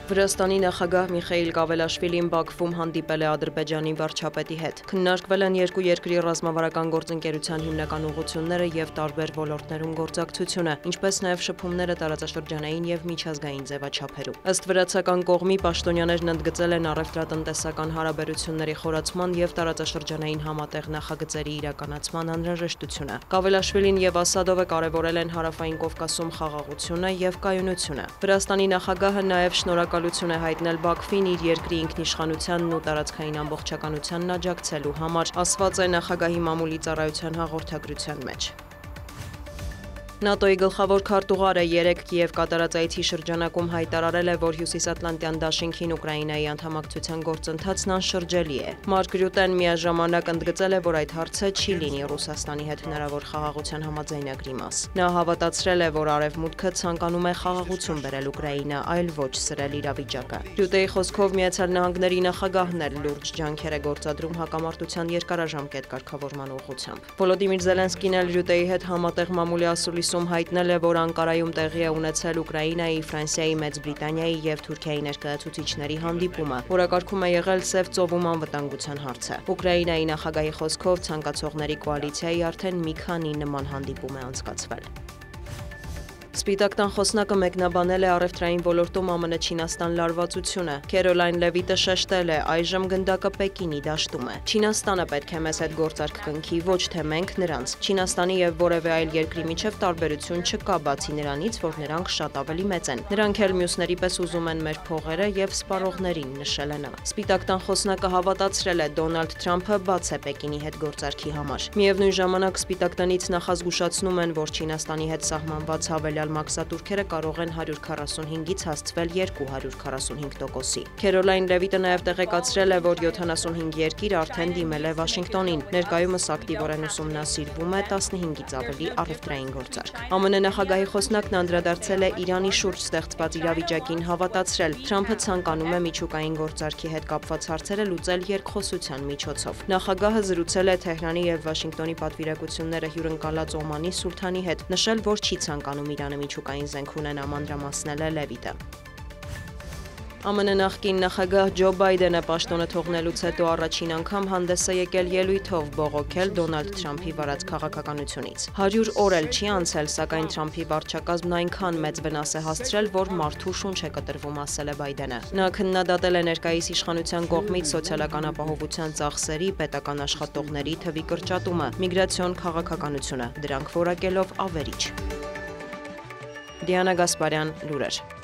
Վրաստանի նախագահ Միխայիլ Կավելաշվիլին Բաքվում հանդիպել է Ադրբեջանի վարչապետի հետ։ Քննարկվել են երկու երկրի ռազմավարական գործընկերության հիմնական ուղղությունները եւ տարբեր ոլորտներում գործակցությունը, ինչպես նաեւ շփումները տարածաշրջանային եւ միջազգային ձևաչափերում։ Ըստ վրացական կողմի պաշտոնյաներն ընդգծել են առևտրատնտեսական հարաբերությունների խորացման եւ տարածաշրջանային համատեղ նախագծերի իրականացման անհրաժեշտությունը։ Կավելաշվիլին եւ Ասադովը կարևորել են Հարավային Կովկասում խաղաղությունը եւ կայունությունը։ Վրաստանի նախագահը նաեւ շնորհակալություն է հայտնել Բաքվին իր երկրի ինքնիշխանությանն ու տարածքային ամբողջականությանն աջակցելու համար, ասված է նախագահի մամուլի ծառայության հաղորդագրության մեջ։ ՆԱՏՕ-ի գլխավոր քարտուղարը երեկ Կիև կատարած այցի շրջանակում հայտարարել է, որ Հյուսիսատլանտյան դաշինքին Ուկրաինայի անդամակցության գործընթացն անշրջելի է։ Մարկ Ռյուտեն միաժամանակ ընդգծել է, որ այդ հարցը չի լինի Ռուսաստանի հետ հնարավոր խաղաղության համաձայնագրի մաս։ Նա հավատացրել է, որ Արևմուտքը ցանկանում է խաղաղություն բերել Ուկրաինա, այլ ոչ սրել իրավիճակը։ Ռյուտեի խոսքով Միացյալ Նահանգների նախագահն էլ լուրջ ջանքեր է գործադրում հակամարտության երկարաժամկետ կարգավորման ուղղությամբ։ Վոլոդիմիր Զելենսկին էլ Ռյուտեի հետ համատեղ մամուլի ասուլիսում հայտնել է, որ Անկարայում տեղի է ունեցել Ուկրաինայի, Ֆրանսիայի, Մեծ Բրիտանիայի եւ Թուրքիայի ներկայացուցիչների հանդիպումը, որակարգում է եղել Սև ծովում անվտանգության հարցը։ Ուկրաինայի նախագահի խոսքով ցանկացողների կոալիցիայի արդեն մի քանի նման հանդիպում է անցկացվել։ Սպիտակ տան խոսնակը մեկնաբանել է առևտրային ոլորտում ԱՄՆ-Չինաստան լարվածությունը։ Քերոլայն Լևիտը շեշտել է, այժմ գնդակը Պեկինի դաշտում է։ Չինաստանը պետք է մեզ հետ գործարք կնքի, ոչ թե մենք նրանց։ Չինաստանի եւ որևէ այլ երկրի միջև տարբերություն չկա, բացի նրանից, որ նրանք շատ ավելի մեծ են։ Նրանք էլ մյուսների պես ուզում են մեր փողերը եւ սպառողներին, նշել է նա։ Սպիտակ տան խոսնակը հավատացրել է, Դոնալդ Թրամփը բաց է Պեկինի հետ գործարքի համար։ Միևնույն ժամանակ Սպիտակ տնից նախազգուշացնում են, որ Չինաստանի հետ սահմանված հավելյալ մաքսատուրքերը կարող են 145-ից հասցվել 245%-ի։ Քերոլայն Լևիտը նաև տեղեկացրել է, որ 75 երկիր արդեն դիմել է Վաշինգտոնին։ Ներկայումս ակտիվորեն ուսումնասիրվում է 15-ից ավելի առևտրային գործարք։ ԱՄՆ նախագահի խոսնակն անդրադարձել է Իրանի շուրջ ստեղծված իրավիճակին, հավատացրել, Թրամփը ցանկանում է միջուկային գործարքի հետ կապված հարցերը լուծել երկխոսության միջոցով։ Նախագահը զրուցել է Թեհրանի եւ Վաշինգտոնի պատվիրակությունները հյուրընկալած Օմանի սուլթանի հետ, նշել, որ չի ցանկանում Իրանը միջուկային զենք ունենա, մանրամասնել է Լևիտը։ ԱՄՆ նախկին նախագահ Ջո Բայդենը պաշտոնը թողնելուց հետո առաջին անգամ հանդես է եկել ելույթով բողոքել Դոնալդ Թրամփի վարած քաղաքականությունից։ 100 օր էլ չի անցել, սակայն Թրամփի վարչակազմն այնքան մեծ վնաս է հասցրել, որ մարդու շունչ է կտրվում, ասել է Բայդենը։ Նա քննադատել է ներկայիս իշխանության կողմից սոցիալական ապահովության ծախսերի, պետական աշխատողների թվի կրճատումը, միգրացիոն քաղաքականությունը, դրանք որակելով ավերիչ։ Դիանա Գասպարյան, լուրեր։